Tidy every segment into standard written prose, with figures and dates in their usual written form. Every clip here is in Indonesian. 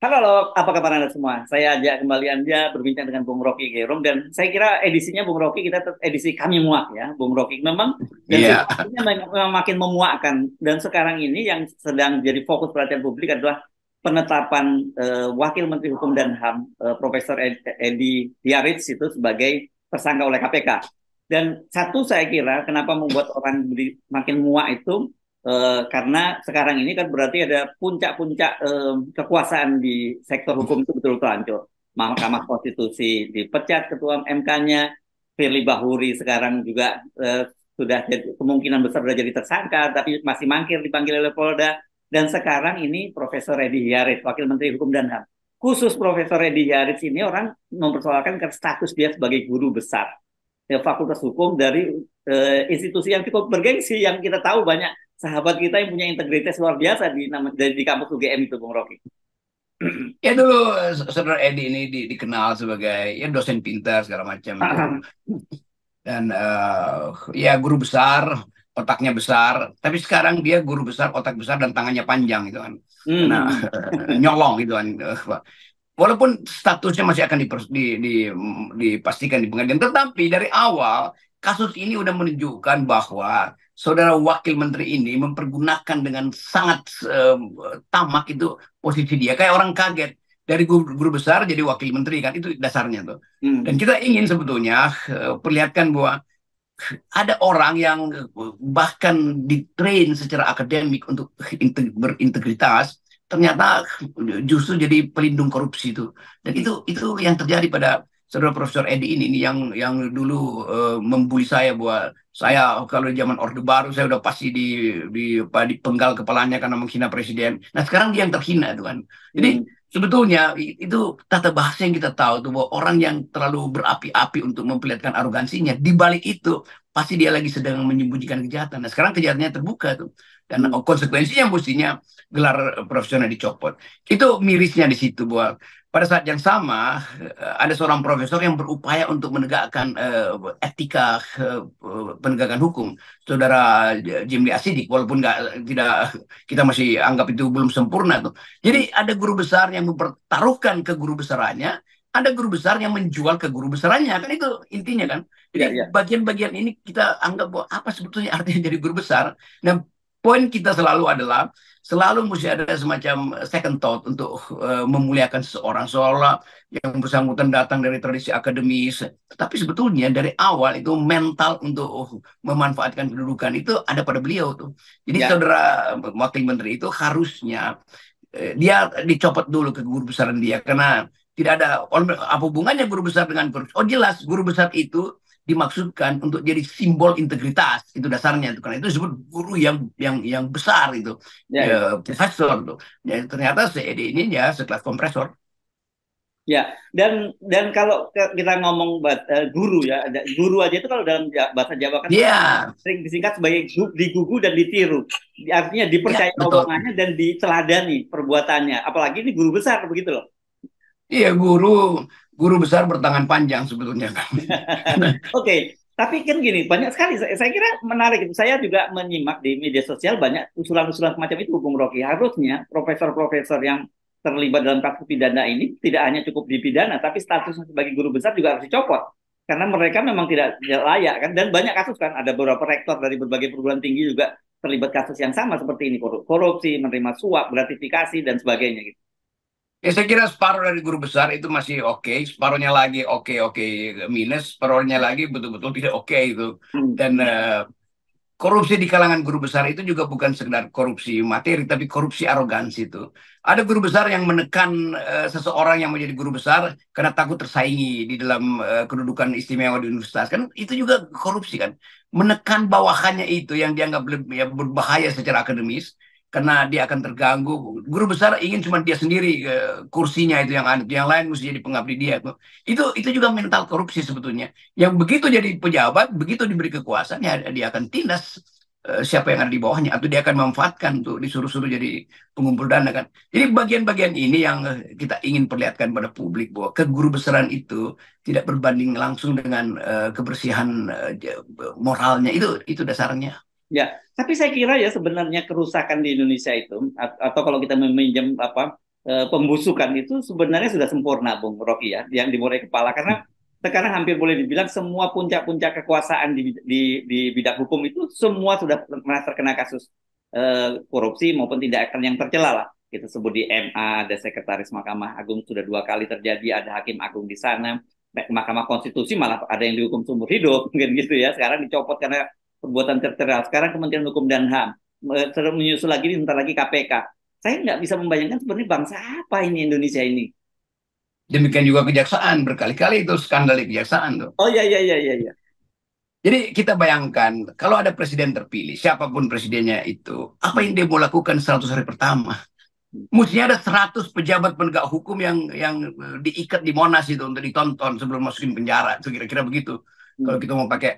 Halo, apa kabar Anda semua? Saya ajak kembali Anda berbincang dengan Bung Rocky Gerung dan saya kira edisinya Bung Rocky kita edisi kami muak ya, Bung Rocky memang dan Iya, situasinya memang makin memuakkan dan sekarang ini yang sedang jadi fokus perhatian publik adalah penetapan Wakil Menteri Hukum dan HAM Profesor Edi Hiaris itu sebagai tersangka oleh KPK. Dan satu saya kira kenapa membuat orang makin muak itu karena sekarang ini kan berarti ada puncak-puncak kekuasaan di sektor hukum itu betul-betul hancur. Mahkamah Konstitusi dipecat ketua MK-nya, Firly Bahuri sekarang juga sudah jadi, kemungkinan besar sudah jadi tersangka, tapi masih mangkir dipanggil oleh Polda. Dan sekarang ini Profesor Edi Hiaris, Wakil Menteri Hukum dan HAM. Khusus Profesor Edi Hiaris ini orang mempersoalkan status dia sebagai guru besar Fakultas Hukum dari institusi yang cukup bergengsi yang kita tahu banyak sahabat kita yang punya integritas luar biasa di kampus UGM itu, Bung Rocky. ya dulu saudara Edi ini dikenal sebagai ya dosen pintar segala macam itu. Dan ya guru besar, otaknya besar. Tapi sekarang dia guru besar, otak besar dan tangannya panjang gitu kan. Karena nyolong gitu kan. Walaupun statusnya masih akan dipastikan di pengadilan, tetapi dari awal kasus ini udah menunjukkan bahwa saudara wakil menteri ini mempergunakan dengan sangat tamak itu posisi dia, kayak orang kaget dari guru besar jadi wakil menteri kan, itu dasarnya tuh. Dan kita ingin sebetulnya perlihatkan bahwa ada orang yang bahkan ditrain secara akademik untuk berintegritas, ternyata justru jadi pelindung korupsi itu. Dan itu yang terjadi pada saudara Profesor Edi ini nih, yang dulu membuli saya bahwa saya kalau di zaman Orde Baru saya udah pasti dipenggal kepalanya karena menghina presiden. Nah sekarang dia yang terhina itu kan. Jadi sebetulnya itu tata bahasa yang kita tahu tuh, bahwa orang yang terlalu berapi-api untuk memperlihatkan arogansinya, di balik itu pasti dia lagi sedang menyembunyikan kejahatan. Nah sekarang kejahatannya terbuka tuh, dan konsekuensinya mestinya gelar profesional dicopot. Itu mirisnya di situ, bahwa pada saat yang sama ada seorang profesor yang berupaya untuk menegakkan etika penegakan hukum, saudara Jimli Asidik, walaupun tidak, kita masih anggap itu belum sempurna tuh. Jadi ada guru besar yang mempertaruhkan ke guru besarannya, ada guru besar yang menjual ke guru besarannya, kan itu intinya kan. Jadi Ya, ya. bagian-bagian ini kita anggap bahwa apa sebetulnya artinya jadi guru besar. Nah, poin kita selalu adalah selalu mesti ada semacam second thought untuk memuliakan seseorang, seolah yang bersangkutan datang dari tradisi akademis. Tetapi sebetulnya dari awal itu mental untuk memanfaatkan kedudukan itu ada pada beliau tuh. Jadi Ya. saudara wakil menteri itu harusnya dia dicopot dulu ke guru besaran dia, karena tidak ada apa hubungannya guru besar dengan korupsi. Oh jelas guru besar itu dimaksudkan untuk jadi simbol integritas, itu dasarnya itu, karena itu disebut guru yang besar itu, Ya, ya. ya, profesor tuh. Ya, ternyata ini ya sekelas kompresor. Ya, dan kalau kita ngomong guru ya, guru aja itu kalau dalam bahasa Jawa kan Iya, sering disingkat sebagai digugu dan ditiru. Artinya iya dipercaya betul. omongannya dan diteladani perbuatannya. Apalagi ini guru besar begitu loh. Iya, guru besar bertangan panjang sebetulnya kan. Oke, tapi kan gini, banyak sekali. Saya kira menarik itu. Saya juga menyimak di media sosial banyak usulan-usulan semacam itu, Bung Rocky. Harusnya profesor-profesor yang terlibat dalam kasus pidana ini tidak hanya cukup dipidana, tapi statusnya sebagai guru besar juga harus dicopot. Karena mereka memang tidak layak kan. Dan banyak kasus kan, ada beberapa rektor dari berbagai perguruan tinggi juga terlibat kasus yang sama seperti ini, korupsi, menerima suap, gratifikasi dan sebagainya gitu. Ya saya kira separuh dari guru besar itu masih oke, separuhnya lagi oke minus, separuhnya lagi betul-betul tidak oke itu. Hmm. Dan korupsi di kalangan guru besar itu juga bukan sekedar korupsi materi, tapi korupsi arogansi itu. Ada guru besar yang menekan seseorang yang menjadi guru besar karena takut tersaingi di dalam kedudukan istimewa di universitas. Kan itu juga korupsi kan. Menekan bawahannya itu yang dianggap ya, berbahaya secara akademis, karena dia akan terganggu. Guru besar ingin cuma dia sendiri kursinya itu yang ada, yang lain mesti jadi pengabdi dia. Itu juga mental korupsi sebetulnya. Yang begitu jadi pejabat, begitu diberi kekuasaan, ya dia akan tindas siapa yang ada di bawahnya, atau dia akan memanfaatkan untuk disuruh-suruh jadi pengumpul dana kan. Jadi bagian-bagian ini yang kita ingin perlihatkan pada publik, bahwa keguru besaran itu tidak berbanding langsung dengan kebersihan moralnya, itu dasarnya. Ya, tapi saya kira ya sebenarnya kerusakan di Indonesia itu atau kalau kita meminjam apa pembusukan itu sebenarnya sudah sempurna, Bung Rocky ya, yang dimulai kepala. Karena sekarang hampir boleh dibilang semua puncak-puncak kekuasaan di bidang hukum itu semua sudah pernah terkena kasus korupsi maupun tindakan yang tercela lah. Kita sebut di MA, ada sekretaris Mahkamah Agung sudah 2 kali terjadi, ada hakim agung di sana. Mahkamah Konstitusi malah ada yang dihukum seumur hidup, mungkin gitu ya. Sekarang dicopot karena perbuatan tercela. Sekarang Kementerian Hukum dan HAM, menyusul lagi, sebentar lagi KPK. Saya nggak bisa membayangkan sebenarnya bangsa apa ini Indonesia ini. Demikian juga kejaksaan, berkali-kali itu skandal di kejaksaan tuh. Oh iya iya iya iya. Iya. Jadi kita bayangkan kalau ada presiden terpilih, siapapun presidennya itu, apa yang dia mau lakukan 100 hari pertama? Mestinya ada 100 pejabat penegak hukum yang diikat di Monas itu untuk ditonton sebelum masukin penjara. Itu kira-kira begitu. Kalau kita mau pakai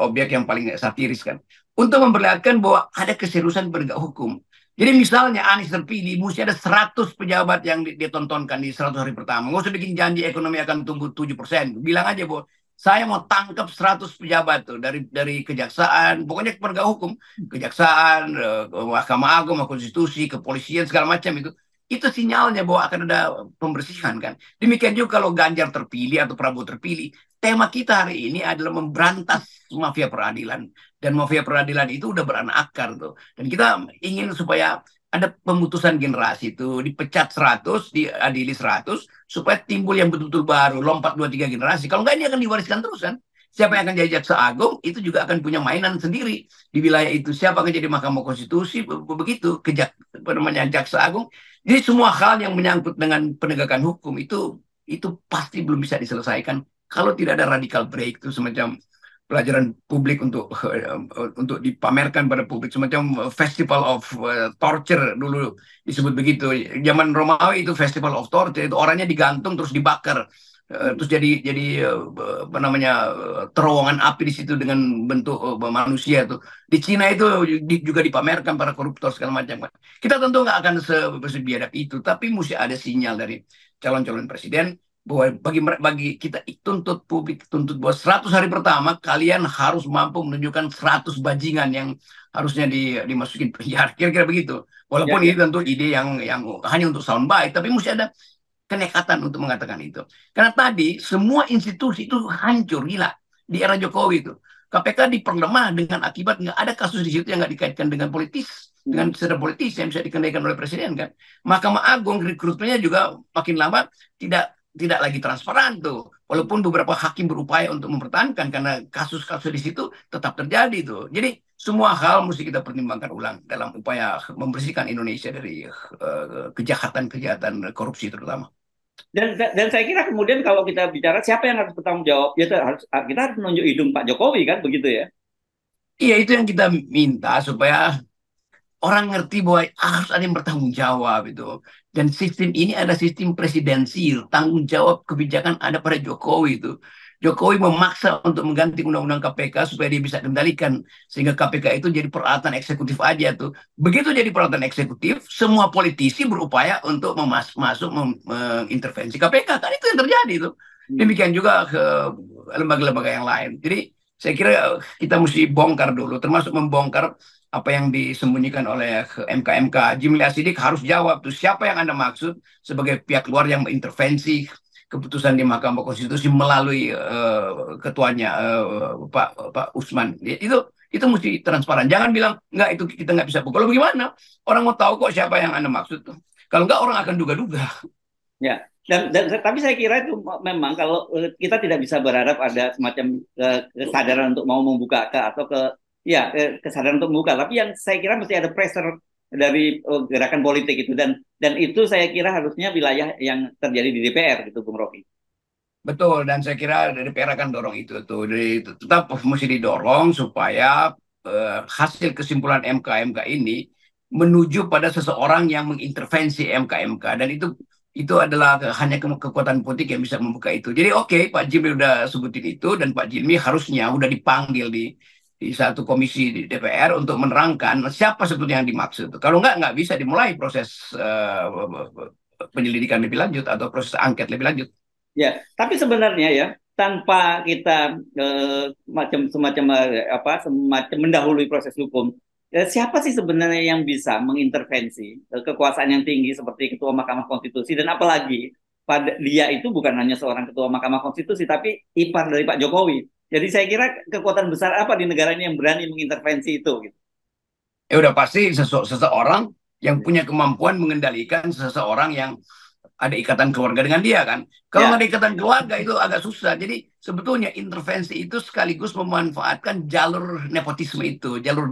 objek yang paling satiris kan. Untuk memperlihatkan bahwa ada keseriusan penegak hukum. Jadi misalnya Anies terpilih, mesti ada 100 pejabat yang ditontonkan di 100 hari pertama. Nggak usah bikin janji ekonomi akan tumbuh 7%. Bilang aja bahwa saya mau tangkap 100 pejabat tuh dari kejaksaan, pokoknya penegak hukum, kejaksaan, Mahkamah Agung, Konstitusi, kepolisian segala macam itu sinyalnya bahwa akan ada pembersihan kan. Demikian juga kalau Ganjar terpilih atau Prabowo terpilih, tema kita hari ini adalah memberantas mafia peradilan dan mafia peradilan itu udah beranak akar tuh. Dan kita ingin supaya ada pemutusan generasi itu dipecat 100, diadili 100 supaya timbul yang betul-betul baru, lompat 2-3 generasi. Kalau enggak ini akan diwariskan terus kan. Siapa yang akan jadi jaksa agung itu juga akan punya mainan sendiri di wilayah itu. Siapa akan jadi Mahkamah Konstitusi begitu jaksa agung. Jadi semua hal yang menyangkut dengan penegakan hukum itu pasti belum bisa diselesaikan kalau tidak ada radical breakthrough semacam pelajaran publik untuk dipamerkan pada publik semacam festival of torture dulu disebut begitu. Zaman Romawi itu festival of torture, itu orangnya digantung terus dibakar. Terus jadi apa namanya terowongan api di situ dengan bentuk manusia tuh. Di Cina itu juga dipamerkan para koruptor segala macam. Kita tentu nggak akan sebiadab itu, tapi mesti ada sinyal dari calon-calon presiden bahwa bagi kita tuntut publik, tuntut bahwa 100 hari pertama kalian harus mampu menunjukkan 100 bajingan yang harusnya dimasukin penjara, kira-kira begitu. Ya, Walaupun ya. ini tentu ide yang hanya untuk soundbite, tapi mesti ada kenekatan untuk mengatakan itu. Karena tadi semua institusi itu hancur, gila. Di era Jokowi itu. KPK diperlemah dengan akibat nggak ada kasus di situ yang nggak dikaitkan dengan politis. Dengan secara politis yang bisa dikendalikan oleh presiden kan. Mahkamah Agung rekrutmennya juga makin lama tidak lagi transparan tuh. Walaupun beberapa hakim berupaya untuk mempertahankan karena kasus-kasus di situ tetap terjadi tuh. Jadi semua hal mesti kita pertimbangkan ulang dalam upaya membersihkan Indonesia dari kejahatan-kejahatan korupsi terutama. Dan saya kira kemudian kalau kita bicara siapa yang harus bertanggung jawab, ya kita harus menunjuk hidung Pak Jokowi kan begitu ya. Iya itu yang kita minta supaya orang ngerti bahwa harus ada yang bertanggung jawab itu. Dan sistem ini ada sistem presidensil, tanggung jawab kebijakan ada pada Jokowi itu. Jokowi memaksa untuk mengganti undang-undang KPK supaya dia bisa kendalikan sehingga KPK itu jadi peralatan eksekutif aja tuh. Begitu jadi peralatan eksekutif, semua politisi berupaya untuk masuk mengintervensi KPK. Kan itu yang terjadi tuh. Demikian juga ke lembaga-lembaga yang lain. Jadi saya kira kita mesti bongkar dulu, termasuk membongkar apa yang disembunyikan oleh MK-MK. Jimli Asidik harus jawab tuh siapa yang Anda maksud sebagai pihak luar yang mengintervensi keputusan di Mahkamah Konstitusi melalui ketuanya Pak Usman. Itu mesti transparan. Jangan bilang enggak itu kita nggak bisa. Kalau bagaimana? Orang mau tahu kok siapa yang Anda maksud tuh. Kalau enggak orang akan duga-duga. Ya, tapi saya kira itu memang kalau kita tidak bisa berharap ada semacam kesadaran untuk mau membuka atau kesadaran untuk membuka. Tapi yang saya kira mesti ada pressure dari gerakan politik itu dan itu saya kira harusnya wilayah yang terjadi di DPR gitu, Bung Rocky. Betul, dan saya kira DPR akan dorong itu tuh. Tetap mesti didorong supaya hasil kesimpulan MK-MK ini menuju pada seseorang yang mengintervensi MK-MK dan itu adalah hanya kekuatan politik yang bisa membuka itu. Jadi oke, Pak Jimmy udah sebutin itu dan Pak Jimmy harusnya udah dipanggil di satu komisi di DPR untuk menerangkan siapa sebetulnya yang dimaksud. Kalau nggak bisa dimulai proses penyelidikan lebih lanjut atau proses angket lebih lanjut. Ya, tapi sebenarnya ya tanpa kita semacam mendahului proses hukum, siapa sih sebenarnya yang bisa mengintervensi kekuasaan yang tinggi seperti Ketua Mahkamah Konstitusi, dan apalagi pada dia itu bukan hanya seorang Ketua Mahkamah Konstitusi tapi ipar dari Pak Jokowi. Jadi saya kira kekuatan besar apa di negara ini yang berani mengintervensi itu gitu. Ya udah pasti seseorang yang punya kemampuan mengendalikan seseorang yang ada ikatan keluarga dengan dia kan. Kalau nggak Ya. ada ikatan keluarga itu agak susah. Jadi sebetulnya intervensi itu sekaligus memanfaatkan jalur nepotisme itu, jalur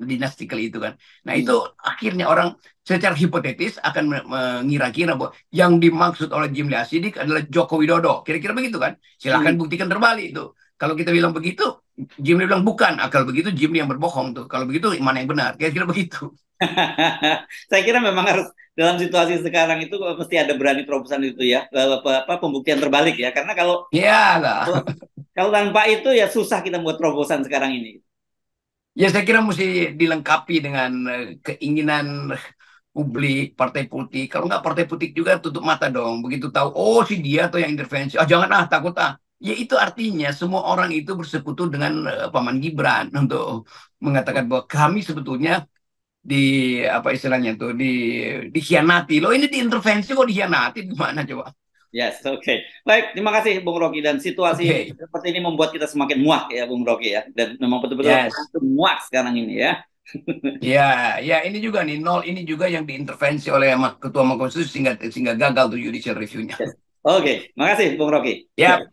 dinastikal itu kan. Nah itu Hmm. akhirnya orang secara hipotetis akan mengira-kira bahwa yang dimaksud oleh Jimli Asidik adalah Joko Widodo. Kira-kira begitu kan. Silahkan Hmm. buktikan terbalik itu. Kalau kita bilang begitu, Jimli bilang bukan. Kalau begitu Jimli yang berbohong tuh. Kalau begitu mana yang benar? Kira-kira begitu. Saya kira memang harus dalam situasi sekarang itu mesti ada berani terobosan itu ya, pembuktian terbalik ya. Karena kalau Ya lah. kalau kalau tanpa itu ya susah kita buat terobosan sekarang ini. Ya saya kira mesti dilengkapi dengan keinginan publik, partai politik. Kalau nggak partai politik juga tutup mata dong. Begitu tahu, oh si dia tuh yang intervensi. Ah jangan ah, takut ah. Ya itu artinya semua orang itu bersekutu dengan Paman Gibran untuk mengatakan bahwa kami sebetulnya di apa istilahnya tuh dikhianati. Loh ini diintervensi kok dikhianati gimana coba? Yes, oke. Baik, terima kasih Bung Rocky, dan situasi Oke. seperti ini membuat kita semakin muak ya Bung Rocky ya, dan memang betul-betul Yes. muak sekarang ini ya. Ya, ya ini juga nih nol ini juga yang diintervensi oleh Ketua Mahkamah Konstitusi sehingga gagal tuh judicial review-nya. Yes. Oke, makasih Bung Rocky. Ya,